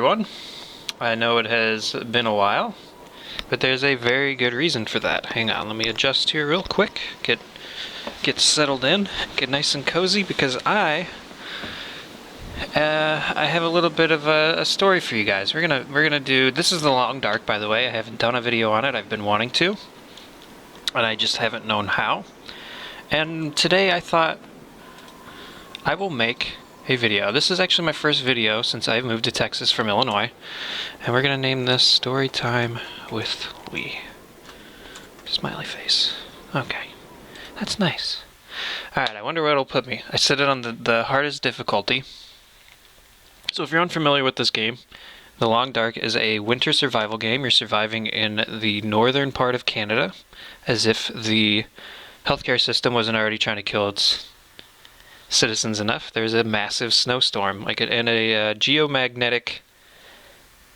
everyone. I know it has been a while, but there's a very good reason for that. Hang on, let me adjust here real quick. Get settled in, get nice and cozy, because I have a little bit of a story for you guys. We're gonna do. This is the Long Dark, by the way. I haven't done a video on it. I've been wanting to, and I just haven't known how. And today I thought I will make a video. This is actually my first video since I moved to Texas from Illinois, and we're gonna name this StoryTime with Lee. Smiley face. Okay, that's nice. Alright, I wonder where it'll put me. I set it on the hardest difficulty. So if you're unfamiliar with this game, The Long Dark is a winter survival game. You're surviving in the northern part of Canada, as if the healthcare system wasn't already trying to kill its citizens enough. There's a massive snowstorm, and a geomagnetic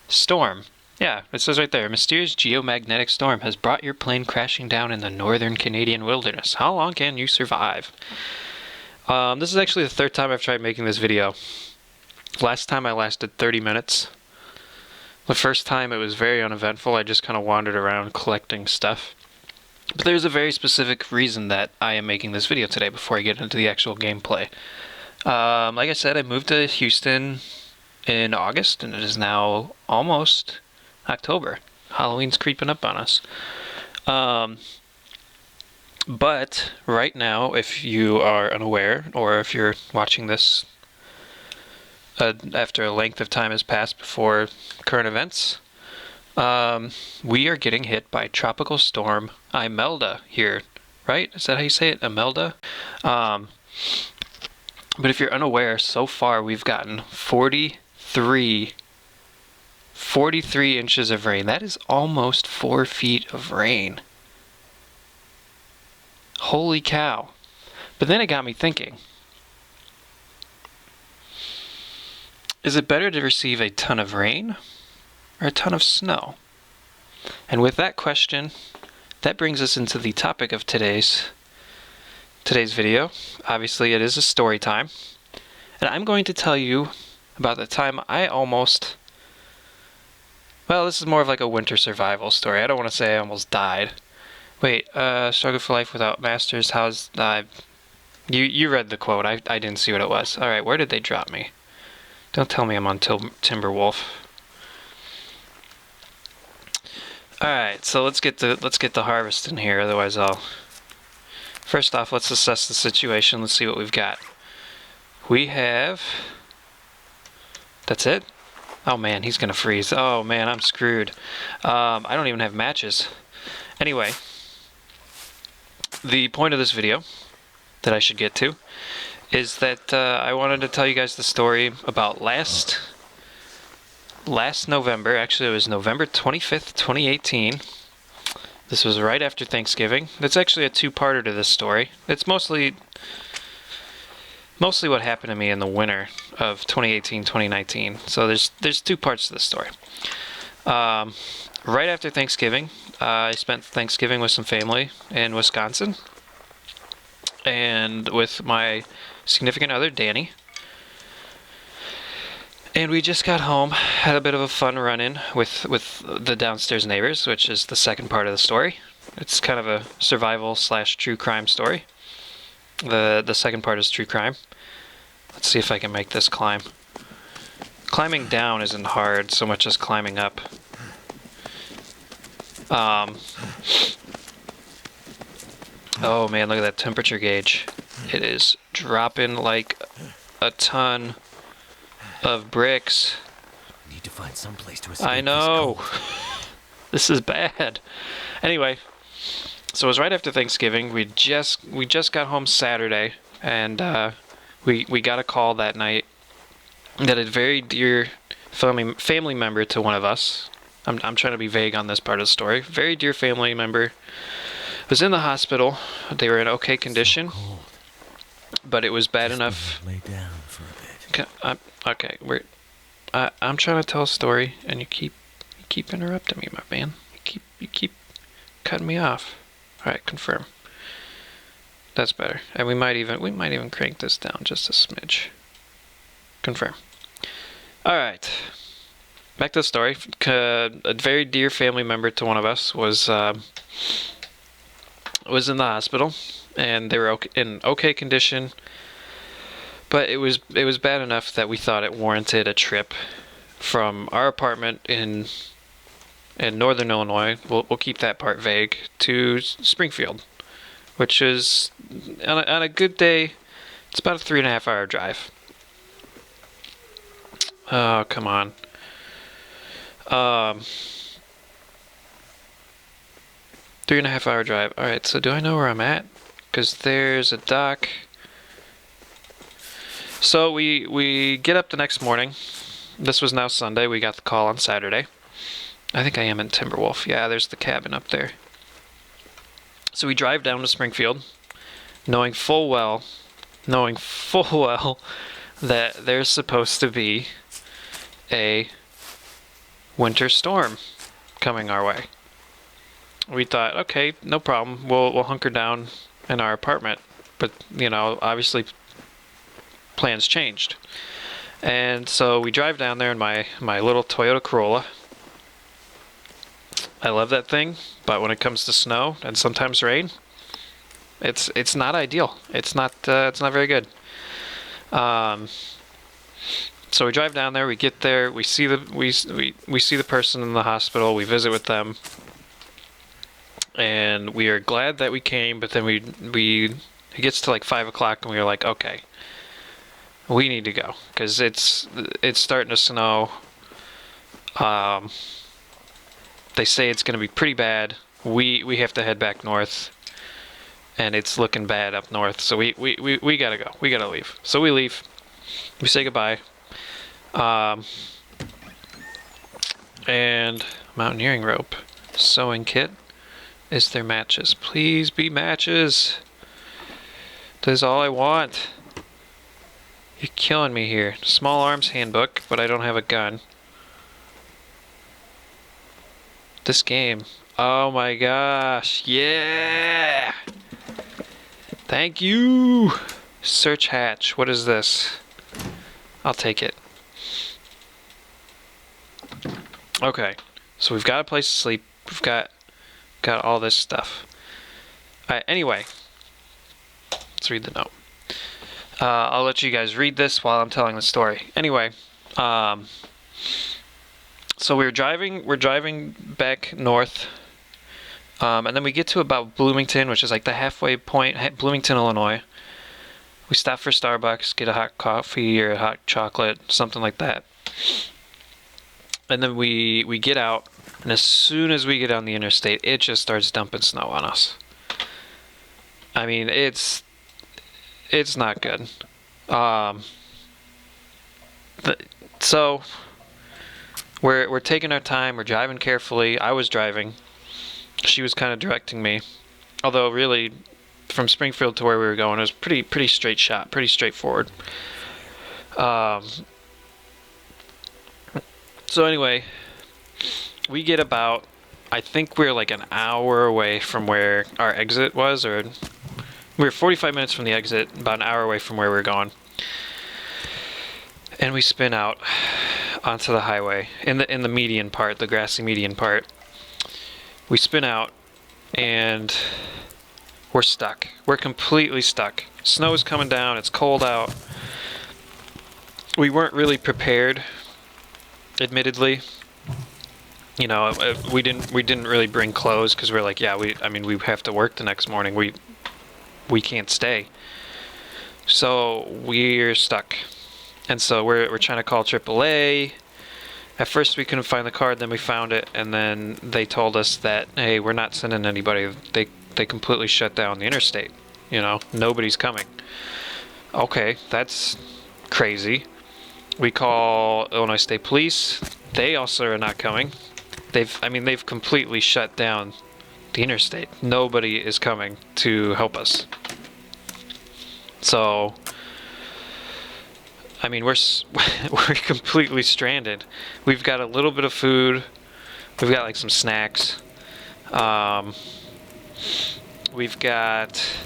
storm. Yeah, it says right there, a mysterious geomagnetic storm has brought your plane crashing down in the northern Canadian wilderness. How long can you survive? This is actually the third time I've tried making this video. Last time I lasted 30 minutes. The first time it was very uneventful. I just kind of wandered around collecting stuff. But there's a very specific reason that I am making this video today before I get into the actual gameplay. Like I said, I moved to Houston in August, and it is now almost October. Halloween's creeping up on us. But right now, if you are unaware, or if you're watching this after a length of time has passed before current events, we are getting hit by Tropical Storm Imelda here, right? Is that how you say it? Imelda? But if you're unaware, so far we've gotten 43 inches of rain. That is almost 4 feet of rain. Holy cow. But then it got me thinking. Is it better to receive a ton of rain or a ton of snow? And with that question, that brings us into the topic of today's video. Obviously, it is a story time. And I'm going to tell you about the time I almost... Well, this is more of like a winter survival story. I don't want to say I almost died. Wait, struggle for life without masters. How's... You read the quote. I didn't see what it was. Alright, where did they drop me? Don't tell me I'm on Timberwolf. Alright, so let's get the harvest in here, otherwise I'll... First off, let's assess the situation. Let's see what we've got. We have... That's it? Oh man, he's gonna freeze. Oh man, I'm screwed. I don't even have matches. Anyway, the point of this video that I should get to is that I wanted to tell you guys the story about last November. Actually, it was November 25th, 2018. This was right after Thanksgiving. It's actually a two-parter to this story. It's mostly what happened to me in the winter of 2018-2019. So there's two parts to this story. Right after Thanksgiving, I spent Thanksgiving with some family in Wisconsin, and with my significant other, Danny. And we just got home, had a bit of a fun run-in with the downstairs neighbors, which is the second part of the story. It's kind of a survival / true crime story. The second part is true crime. Let's see if I can make this climb. Climbing down isn't hard so much as climbing up. Oh man, look at that temperature gauge. It is dropping like a ton of bricks. Need to find some place to escape. I know. This is bad. Anyway, so it was right after Thanksgiving. We just got home Saturday, and we got a call that night that a very dear family member to one of us. I'm trying to be vague on this part of the story. Very dear family member was in the hospital. They were in okay condition, but it was bad enough. Lay down for a bit. Okay, I'm trying to tell a story, and you keep interrupting me, my man. You keep cutting me off. All right, confirm. That's better. And we might even crank this down just a smidge. Confirm. All right. back to the story. A very dear family member to one of us was in the hospital, and they were in okay condition, but it was bad enough that we thought it warranted a trip from our apartment in northern Illinois. We'll keep that part vague, to Springfield, which is on a good day, it's about a 3.5 hour drive. Oh, come on. Um, 3.5 hour drive. All right, so do I know where I'm at? Because there's a dock. So we get up the next morning. This was now Sunday. We got the call on Saturday. I think I am in Timberwolf. Yeah, there's the cabin up there. So we drive down to Springfield, knowing full well that there's supposed to be a winter storm coming our way. We thought, okay, no problem. We'll hunker down in our apartment. But, obviously plans changed. And so we drive down there in my little Toyota Corolla. I love that thing, but when it comes to snow and sometimes rain, it's not ideal. It's not very good. So we drive down there. We get there. We see the person in the hospital. We visit with them, and we are glad that we came. But then it gets to like 5 o'clock, and we are like, okay, we need to go because it's starting to snow. They say it's going to be pretty bad. We have to head back north, and it's looking bad up north. So we gotta go. We gotta leave. So we leave. We say goodbye. And mountaineering rope, sewing kit. Is there matches? Please be matches. That is all I want. You're killing me here. Small arms handbook, but I don't have a gun. This game. Oh my gosh. Yeah! Thank you! Search hatch. What is this? I'll take it. Okay. So we've got a place to sleep. We've got all this stuff. Alright, anyway. Let's read the note. I'll let you guys read this while I'm telling the story. Anyway, so we're driving back north, and then we get to about Bloomington, which is like the halfway point, Bloomington, Illinois. We stop for Starbucks, get a hot coffee or a hot chocolate, something like that. And then we get out, and as soon as we get on the interstate, it just starts dumping snow on us. I mean, it's not good. So we're taking our time. We're driving carefully. I was driving. She was kind of directing me. Although really, from Springfield to where we were going, it was pretty straight shot, pretty straightforward. So anyway, we get about, I think we're like an hour away from where our exit was, or we were 45 minutes from the exit, about an hour away from where we were going. And we spin out onto the highway in the median part, the grassy median part. We spin out and we're stuck. We're completely stuck. Snow's coming down, it's cold out. We weren't really prepared, admittedly. We didn't really bring clothes because we're like, yeah, we have to work the next morning. We can't stay. So we're stuck. And so we're trying to call AAA. At first we couldn't find the card, then we found it, and then they told us that, hey, we're not sending anybody. They completely shut down the interstate. Nobody's coming. Okay, that's crazy. We call Illinois State Police. They also are not coming. They've completely shut down the interstate. Nobody is coming to help us. So, we're completely stranded. We've got a little bit of food. We've got like some snacks. We've got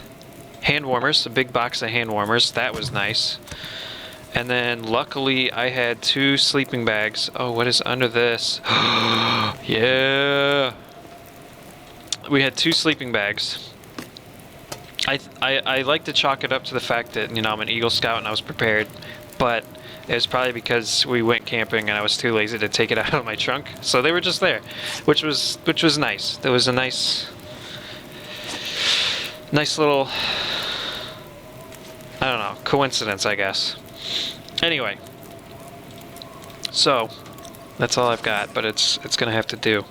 hand warmers, a big box of hand warmers. That was nice. And then luckily I had 2 sleeping bags. Oh, what is under this? Yeah. We had 2 sleeping bags. I like to chalk it up to the fact that, you know, I'm an Eagle Scout and I was prepared, but it was probably because we went camping and I was too lazy to take it out of my trunk. So they were just there, which was nice. There was a nice little, I don't know, coincidence, I guess. Anyway, so that's all I've got, but it's gonna have to do.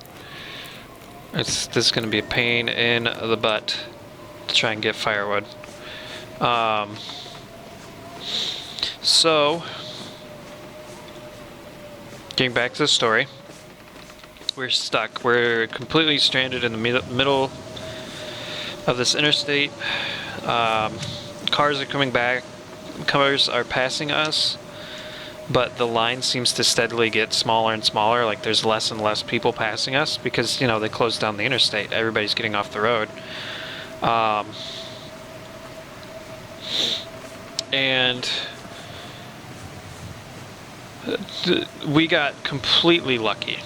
This is gonna be a pain in the butt to try and get firewood. So getting back to the story, we're stuck. We're completely stranded in the middle of this interstate. Cars are coming back. Cars are passing us, but the line seems to steadily get smaller and smaller. Like there's less and less people passing us because, you know, they closed down the interstate. Everybody's getting off the road. And we got completely lucky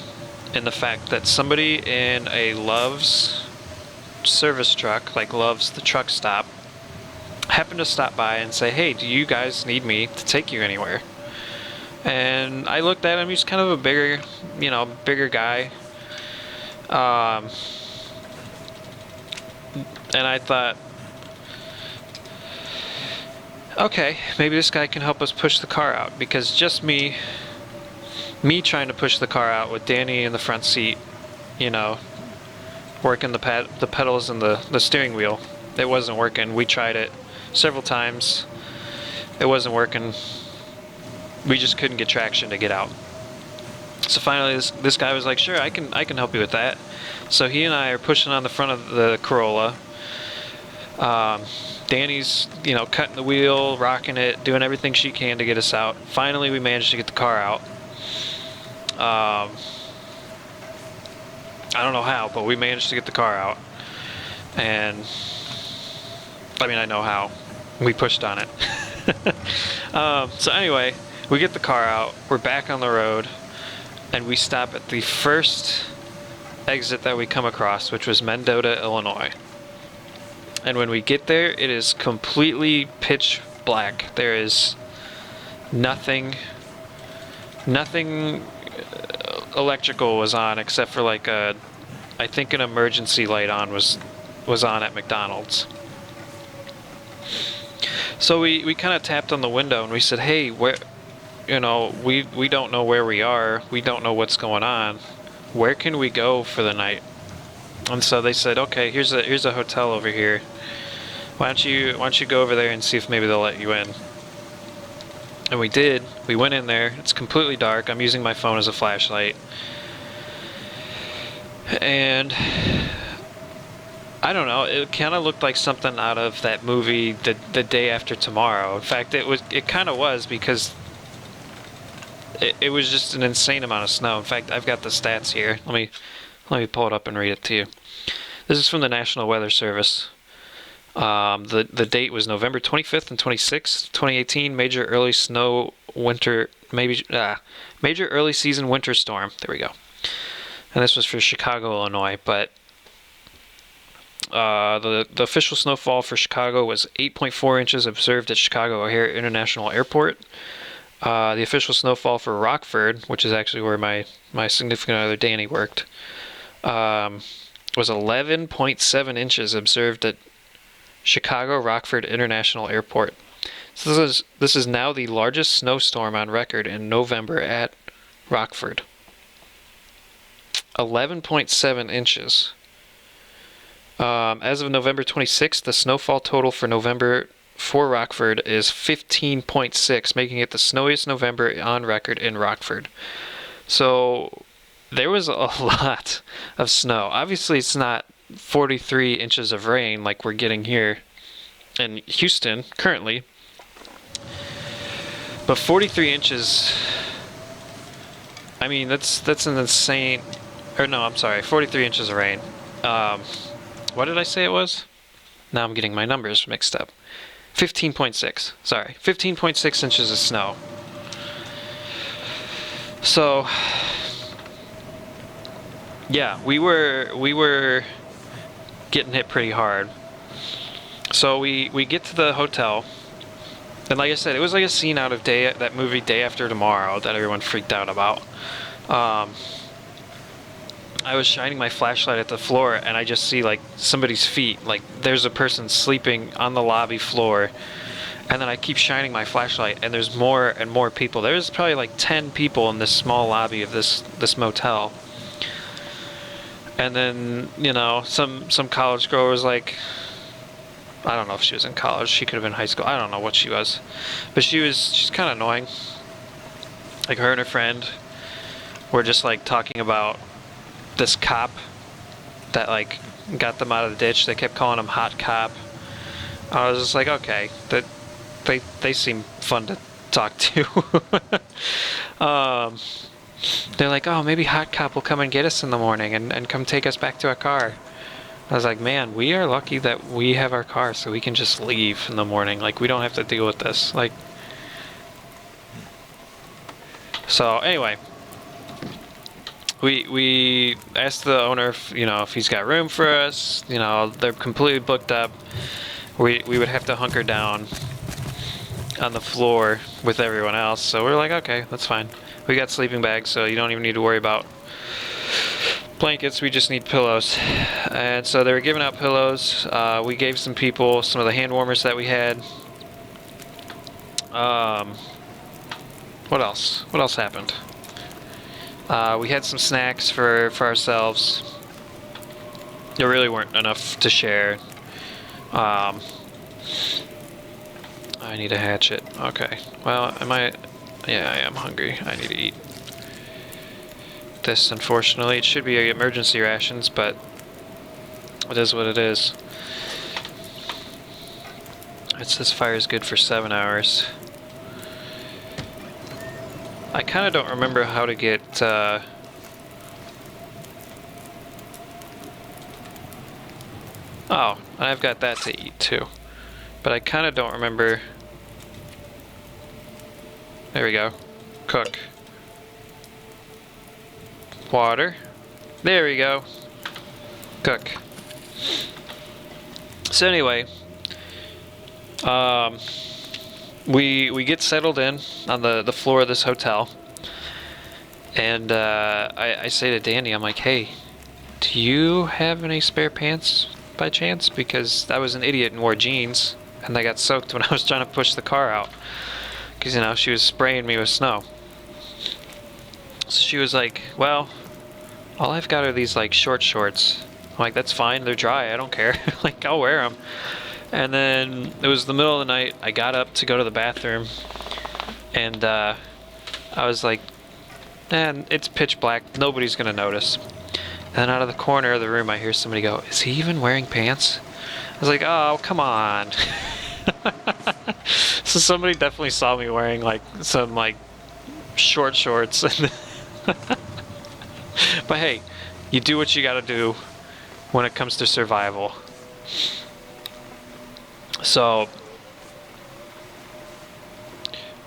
in the fact that somebody in a Love's service truck, like Love's the truck stop, happened to stop by and say, "Hey, do you guys need me to take you anywhere?" And I looked at him. He's kind of a bigger guy. And I thought, okay, maybe this guy can help us push the car out, because just me trying to push the car out with Danny in the front seat, you know, working the pedals and the steering wheel, it wasn't working. We tried it several times. It wasn't working. We just couldn't get traction to get out. So finally this guy was like, "Sure, I can help you with that." So he and I are pushing on the front of the Corolla. Danny's, you know, cutting the wheel, rocking it, doing everything she can to get us out. Finally, we managed to get the car out. I don't know how, but we managed to get the car out. And I mean, I know how. We pushed on it. So anyway, we get the car out. We're back on the road, and we stop at the first exit that we come across, which was Mendota, Illinois. And when we get there, it is completely pitch black. There is nothing electrical was on except for like I think an emergency light was on at McDonald's. So we kind of tapped on the window and we said, "Hey, where, you know, we don't know where we are. We don't know what's going on. Where can we go for the night?" And so they said, "Okay, here's a hotel over here. Why don't you go over there and see if maybe they'll let you in?" And we did. We went in there. It's completely dark. I'm using my phone as a flashlight. And I don't know, it kind of looked like something out of that movie, The Day After Tomorrow. In fact, it kind of was, because it was just an insane amount of snow. In fact, I've got the stats here. Let me pull it up and read it to you. This is from the National Weather Service. The date was November 25th and 26th, 2018. Major early season winter storm. There we go. And this was for Chicago, Illinois. But the official snowfall for Chicago was 8.4 inches observed at Chicago O'Hare International Airport. The official snowfall for Rockford, which is actually where my significant other Danny worked, was 11.7 inches observed at Chicago Rockford International Airport. So this is now the largest snowstorm on record in November at Rockford. 11.7 inches. As of November 26th, the snowfall total for November for Rockford is 15.6, making it the snowiest November on record in Rockford. So there was a lot of snow. Obviously, it's not 43 inches of rain like we're getting here in Houston currently, but 43 inches, I mean, that's an insane, or no, I'm sorry, 43 inches of rain. What did I say it was? Now I'm getting my numbers mixed up. 15.6. Sorry, 15.6 inches of snow. So, yeah, we were getting hit pretty hard. So we get to the hotel, and like I said, it was like a scene out of that movie Day After Tomorrow that everyone freaked out about. I was shining my flashlight at the floor, and I just see like somebody's feet. Like there's a person sleeping on the lobby floor, and then I keep shining my flashlight, and there's more and more people. There's probably like 10 people in this small lobby of this motel. And then, you know, some college girl was like, I don't know if she was in college. She could have been in high school. I don't know what she was, but she's kind of annoying. Like her and her friend were just like talking about this cop that like got them out of the ditch. They kept calling him Hot Cop. I was just like, okay, that they seem fun to talk to. They're like, oh, maybe Hot Cop will come and get us in the morning and come take us back to our car. I was like, man, we are lucky that we have our car, so we can just leave in the morning. Like, we don't have to deal with this. Like, so anyway, we asked the owner if, you know, if he's got room for us. You know, they're completely booked up. We would have to hunker down on the floor with everyone else. So we're like, okay, that's fine. We got sleeping bags, so you don't even need to worry about blankets. We just need pillows. And so they were giving out pillows. We gave some people some of the hand warmers that we had. What else? What else happened? We had some snacks for ourselves. There really weren't enough to share. I need a hatchet. Okay. Well, yeah, I am hungry. I need to eat. This, unfortunately, it should be emergency rations, but it is what it is. It says fire is good for 7 hours. I kind of don't remember how to get, oh, and I've got that to eat too. But I kind of don't remember. There we go. Cook. Water. There we go. Cook. So anyway, we get settled in on the floor of this hotel, and I say to Danny, I'm like, hey, do you have any spare pants by chance? Because I was an idiot and wore jeans, and they got soaked when I was trying to push the car out. Because, you know, she was spraying me with snow. So she was like, well, all I've got are these, like, short shorts. I'm like, that's fine. They're dry. I don't care. Like, I'll wear them. And then it was the middle of the night. I got up to go to the bathroom. And I was like, man, it's pitch black. Nobody's going to notice. And then out of the corner of the room, I hear somebody go, is he even wearing pants? I was like, oh, come on. So somebody definitely saw me wearing like some like short shorts. But hey, you do what you gotta do when it comes to survival. So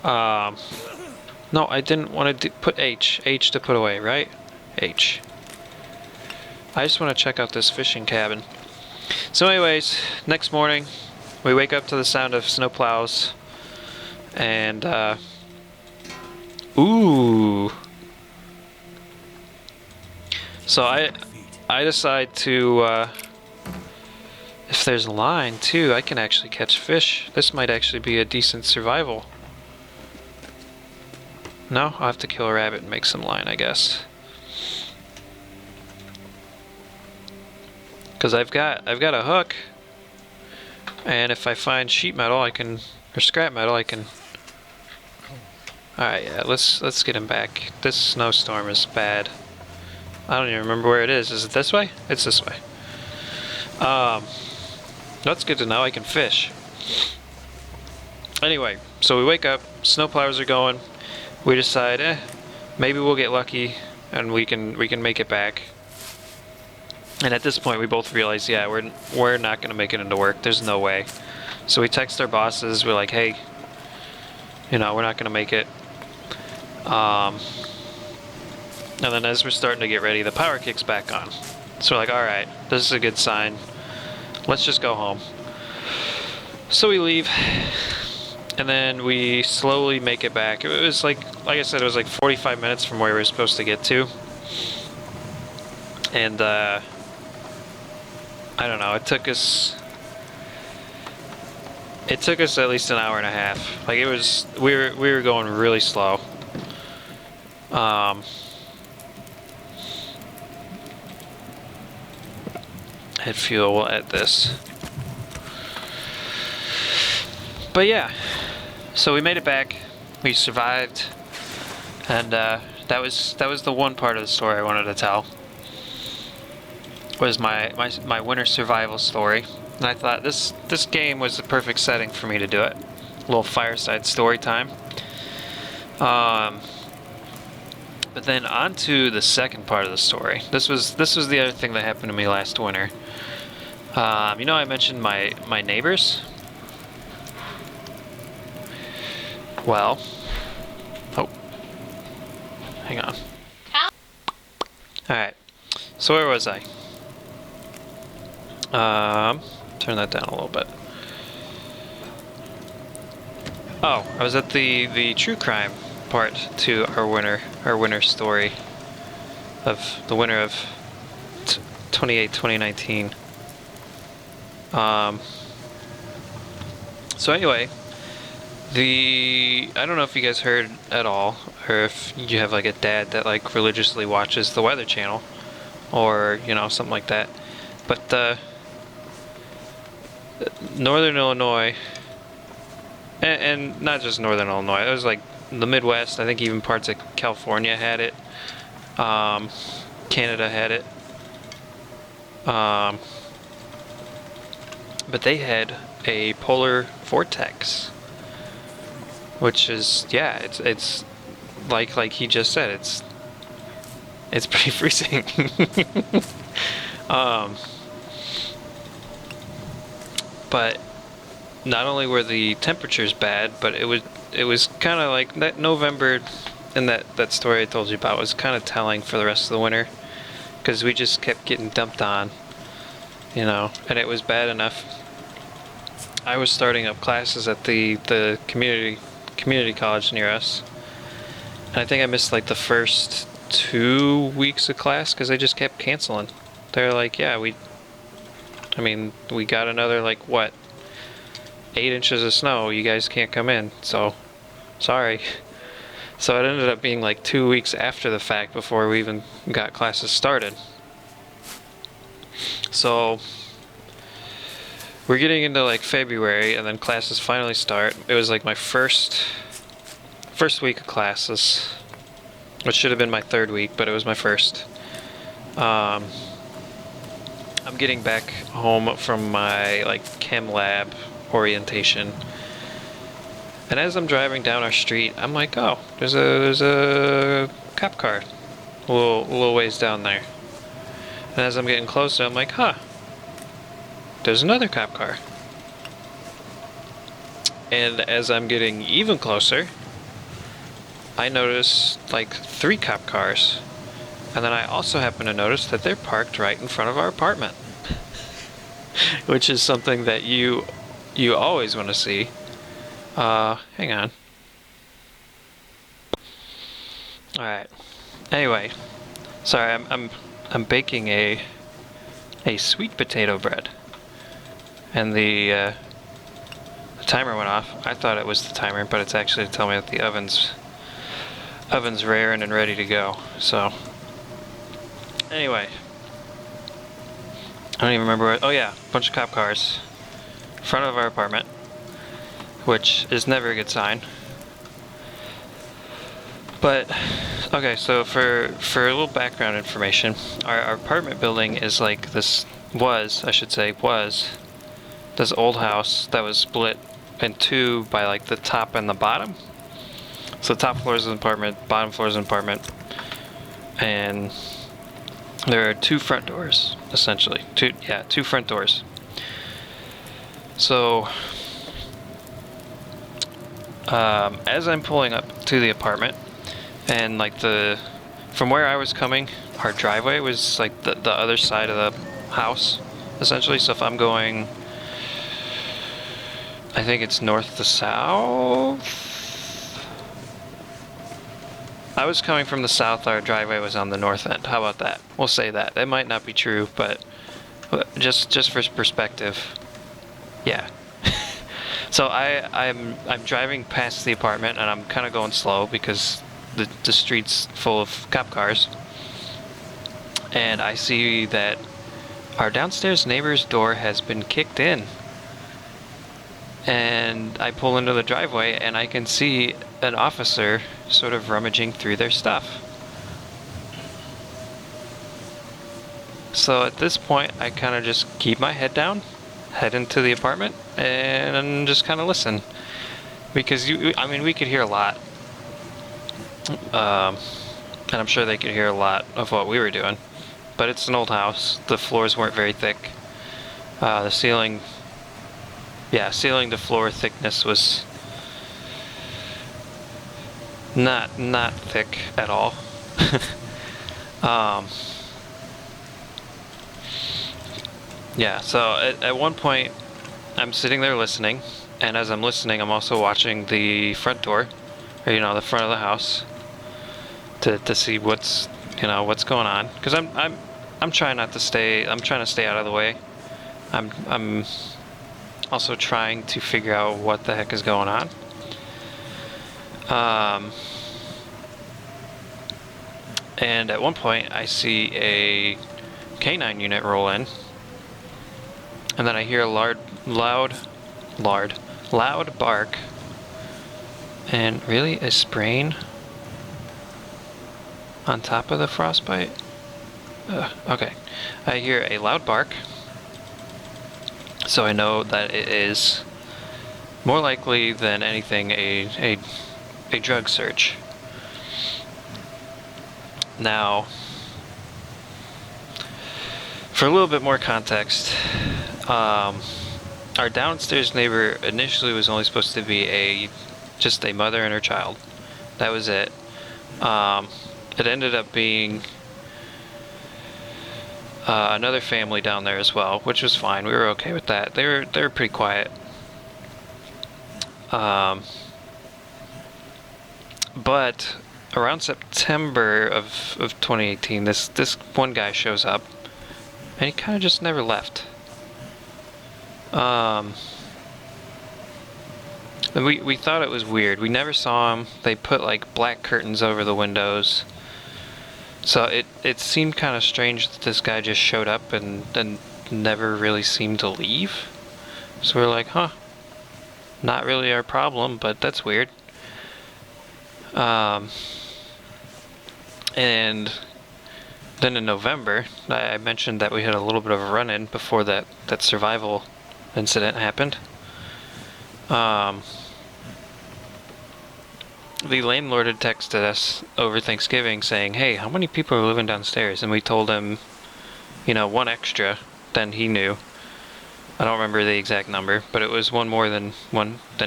no, I didn't want to put H to put away, right? H. I just want to check out this fishing cabin. So anyways, next morning we wake up to the sound of snowplows, and ooh. So I decide to if there's a line too, I can actually catch fish. This might actually be a decent survival. No, I'll have to kill a rabbit and make some line, I guess. Because I've got a hook, and if I find sheet metal, I can, or scrap metal, I can. All right, yeah, let's get him back. This snowstorm is bad. I don't even remember where it is. Is it this way? It's this way. That's good to know. I can fish. Anyway, so we wake up. Snowplows are going. We decide, maybe we'll get lucky, and we can make it back. And at this point, we both realize, yeah, we're not gonna make it into work. There's no way. So we text our bosses. We're like, hey, you know, we're not gonna make it. And then as we're starting to get ready, the power kicks back on. So we're like, all right, this is a good sign. Let's just go home. So we leave, and then we slowly make it back. It was like I said, it was like 45 minutes from where we were supposed to get to. And I don't know, it took us at least an hour and a half. Like, it was, we were going really slow. Hit fuel, we'll add this. But yeah, so we made it back. We survived, and that was the one part of the story I wanted to tell. Was my winter survival story, and I thought this game was the perfect setting for me to do it. A little fireside story time. But then on to the second part of the story. This was the other thing that happened to me last winter. You know, I mentioned my neighbors. Well, oh, hang on. All right. So where was I? Turn that down a little bit. Oh, I was at the true crime part to our winter story of the winter of 2019. So anyway, I don't know if you guys heard at all, or if you have like a dad that like religiously watches the Weather Channel, or you know, something like that. But Northern Illinois, and not just Northern Illinois, it was like the Midwest. I think even parts of California had it. Canada had it. But they had a polar vortex, which is, yeah, it's like he just said, it's pretty freezing. But not only were the temperatures bad, but it was kind of like that November, and that story I told you about was kind of telling for the rest of the winter, because we just kept getting dumped on, you know, and it was bad enough. I was starting up classes at the community college near us, and I think I missed like the first 2 weeks of class because they just kept canceling. They're like, yeah, we got another, like, what, 8 inches of snow, you guys can't come in, so sorry. So it ended up being like 2 weeks after the fact before we even got classes started. So we're getting into like February, and then classes finally start. It was like my first week of classes, which should have been my third week, but it was my first. I'm getting back home from my like chem lab orientation, and as I'm driving down our street, I'm like, oh, there's a cop car a little ways down there. And as I'm getting closer, I'm like, huh, there's another cop car. And as I'm getting even closer, I notice like 3 cop cars. And then I also happen to notice that they're parked right in front of our apartment. Which is something that you always want to see. Hang on. Alright. Anyway. Sorry, I'm baking a sweet potato bread. And the timer went off. I thought it was the timer, but it's actually to tell me that the oven's raring and ready to go. So anyway, I don't even remember what. Oh yeah, a bunch of cop cars in front of our apartment, which is never a good sign. But okay, so for a little background information, our apartment building is like this was this old house that was split in 2 by like the top and the bottom. So the top floor is an apartment, bottom floor is an apartment, and there are 2 front doors, essentially. 2 front doors. So As I'm pulling up to the apartment, and like from where I was coming, our driveway was like the other side of the house, essentially. So if I'm going, I think it's north to south. I was coming from the south, our driveway was on the north end. How about that? We'll say that. That might not be true, but just for perspective, yeah. So I'm driving past the apartment and I'm kind of going slow because the street's full of cop cars. And I see that our downstairs neighbor's door has been kicked in. And I pull into the driveway and I can see an officer sort of rummaging through their stuff. So at this point, I kind of just keep my head down, head into the apartment, and just kind of listen. Because, I mean, we could hear a lot. And I'm sure they could hear a lot of what we were doing. But it's an old house. The floors weren't very thick. The ceiling to floor thickness was not thick at all. Yeah, so at one point, I'm sitting there listening, and as I'm listening, I'm also watching the front door, or the front of the house, to see what's going on. Because I'm trying not to stay. I'm trying to stay out of the way. I'm also trying to figure out what the heck is going on. And at one point, I see a canine unit roll in, and then I hear a loud bark, and really a sprain on top of the frostbite. Okay, I hear a loud bark, so I know that it is more likely than anything a drug search. Now, for a little bit more context, our downstairs neighbor initially was only supposed to be just a mother and her child. That was it. It ended up being another family down there as well, which was fine. We were okay with that. They were pretty quiet. But around September of 2018, this one guy shows up, and he kind of just never left. And we thought it was weird. We never saw him. They put like black curtains over the windows. So it seemed kind of strange that this guy just showed up and then never really seemed to leave. So we're like, huh, not really our problem, but that's weird. And then in November, I mentioned that we had a little bit of a run-in before that survival incident happened. The landlord had texted us over Thanksgiving saying, hey, how many people are living downstairs? And we told him, one extra than he knew. I don't remember the exact number, but it was one more than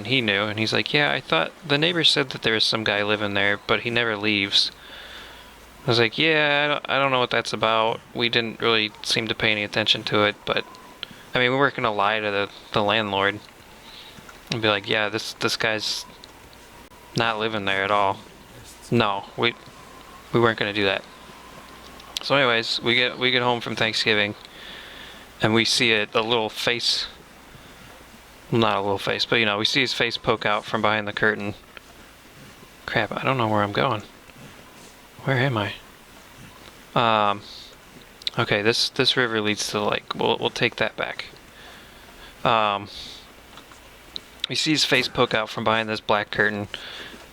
he knew. And he's like, yeah, I thought the neighbor said that there was some guy living there, but he never leaves. I was like, yeah, I don't know what that's about. We didn't really seem to pay any attention to it, but I mean, we weren't gonna lie to the landlord and be like, yeah, this guy's not living there at all. No, we weren't gonna do that. So anyways, we get home from Thanksgiving, and we see a little face. Well, not a little face, but we see his face poke out from behind the curtain. Crap, I don't know where I'm going. Where am I? Okay, this river leads to the lake. We'll take that back. We see his face poke out from behind this black curtain,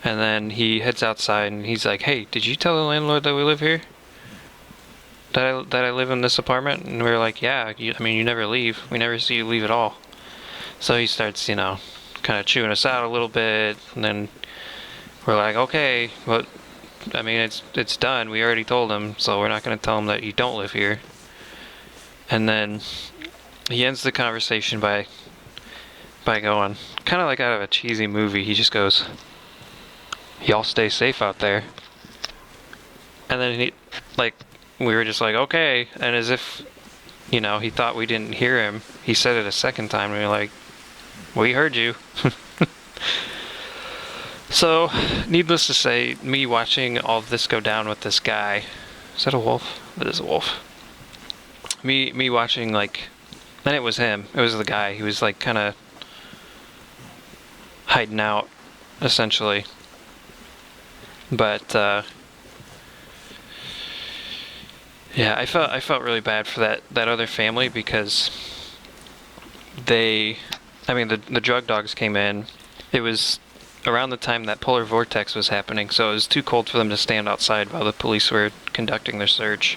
and then he heads outside and he's like, hey, did you tell the landlord that we live here? That I live in this apartment? And we were like, yeah, you never leave. We never see you leave at all. So he starts, kind of chewing us out a little bit, and then we're like, okay, but it's done. We already told him, so we're not going to tell him that you don't live here. And then he ends the conversation by by going, kind of like out of a cheesy movie. He just goes, "Y'all stay safe out there." And then we were just like, okay. And as if, he thought we didn't hear him, he said it a second time, and we were like, we heard you. So, needless to say, me watching all of this go down with this guy. Is that a wolf? That is a wolf. Me watching, and it was him. It was the guy. He was, kind of hiding out, essentially. But, yeah, I felt really bad for that other family because the drug dogs came in. It was around the time that polar vortex was happening, so it was too cold for them to stand outside while the police were conducting their search.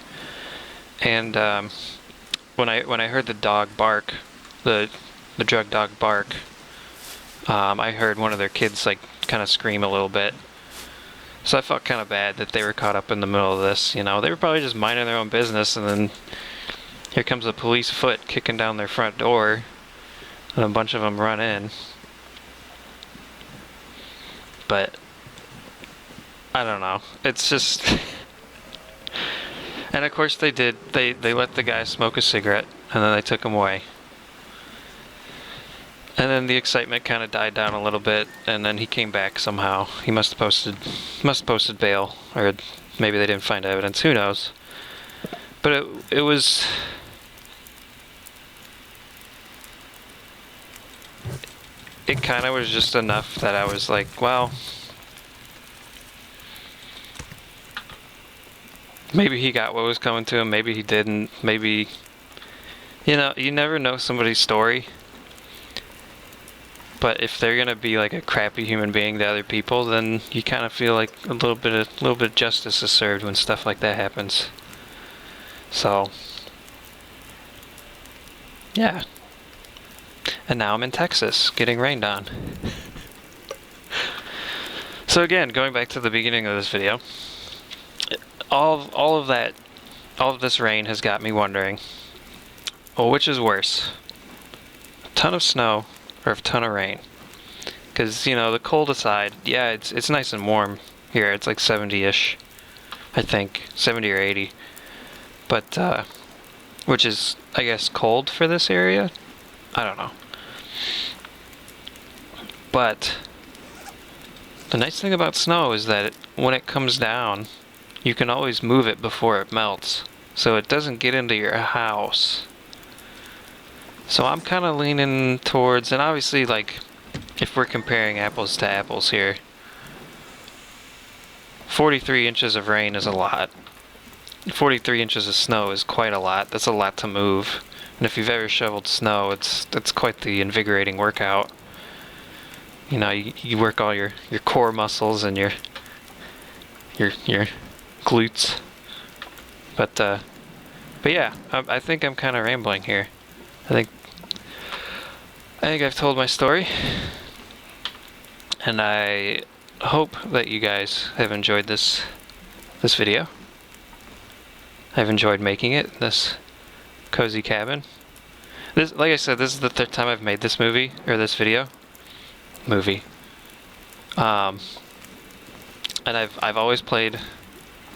And when I heard the dog bark, the drug dog bark, I heard one of their kids kind of scream a little bit. So I felt kind of bad that they were caught up in the middle of this. They were probably just minding their own business, and then here comes a police foot kicking down their front door, and a bunch of them run in. But I don't know. It's just, and of course they did. They let the guy smoke a cigarette, and then they took him away. And then the excitement kind of died down a little bit, and then he came back somehow. He must have posted bail, or maybe they didn't find evidence. Who knows? But it was. It kind of was just enough that I was like, well, maybe he got what was coming to him. Maybe he didn't. Maybe, you never know somebody's story. But if they're gonna be like a crappy human being to other people, then you kind of feel like a little bit of justice is served when stuff like that happens. So, yeah. And now I'm in Texas, getting rained on. So again, going back to the beginning of this video, all of this rain has got me wondering, well, which is worse? A ton of snow or a ton of rain? Because, the cold aside, yeah, it's nice and warm here. It's like 70-ish, I think, 70 or 80. But, which is, I guess, cold for this area? I don't know. But the nice thing about snow is that when it comes down, you can always move it before it melts, so it doesn't get into your house. So I'm kind of leaning towards, and obviously, if we're comparing apples to apples here, 43 inches of rain is a lot. 43 inches of snow is quite a lot. That's a lot to move. And if you've ever shoveled snow, it's quite the invigorating workout. You work all your core muscles and your glutes. But yeah, I think I'm kind of rambling here. I think I've told my story, and I hope that you guys have enjoyed this video. I've enjoyed making it, this cozy cabin. This, like I said, this is the third time I've made this this video. And I've always played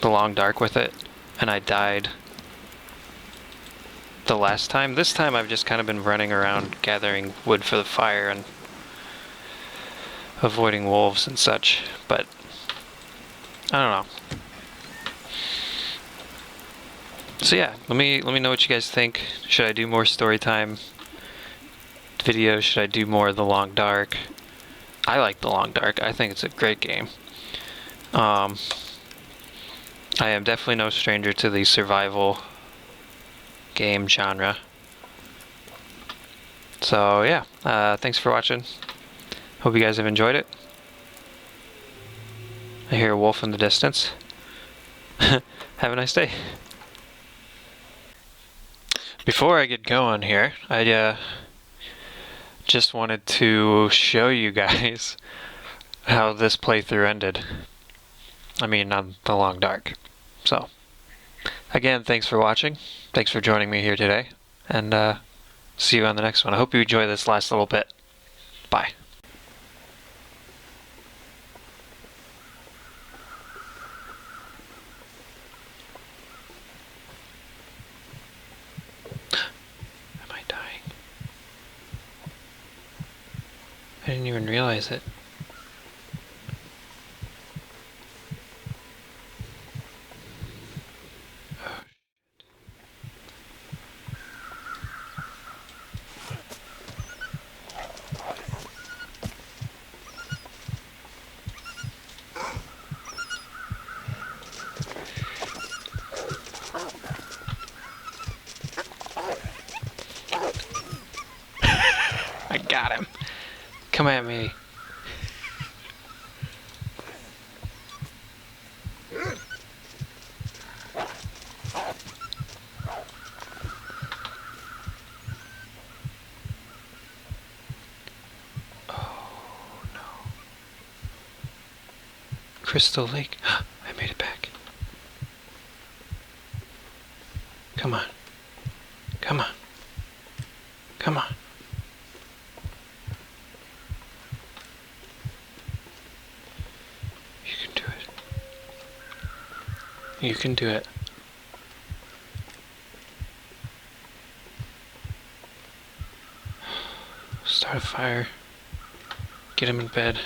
the Long Dark with it, and I died the last time. This time I've just kind of been running around gathering wood for the fire and avoiding wolves and such, but I don't know. So yeah, let me know what you guys think. Should I do more StoryTime videos? Should I do more of the Long Dark? I like the Long Dark. I think it's a great game. I am definitely no stranger to the survival game genre. So yeah, thanks for watching. Hope you guys have enjoyed it. I hear a wolf in the distance. Have a nice day. Before I get going here, I just wanted to show you guys how this playthrough ended. I mean, on the Long Dark. So, again, thanks for watching. Thanks for joining me here today. And see you on the next one. I hope you enjoy this last little bit. Bye. Am I dying? I didn't even realize it. I got him. Come at me. Oh no. Crystal Lake. I made it back. Come on. Come on. Come on. You can do it. You can do it. Start a fire. Get him in bed.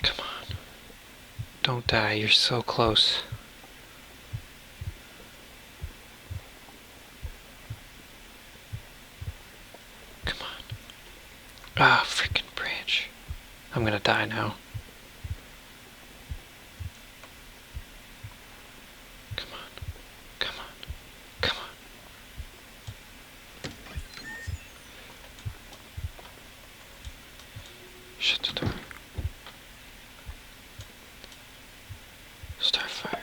Come on. Don't die. You're so close. Come on. Ah, freaking branch. I'm gonna die now. Come on. Come on. Come on. Shut the door. Start fire.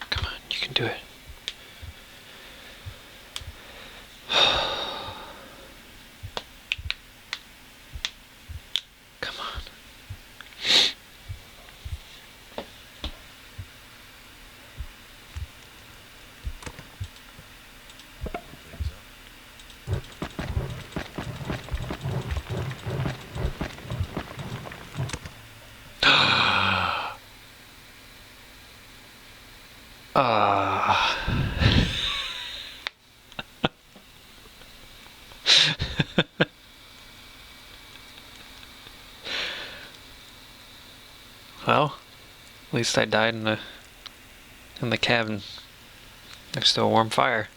Come on, you can do it. Come on. Ah. Well, at least I died in the cabin next to a warm fire.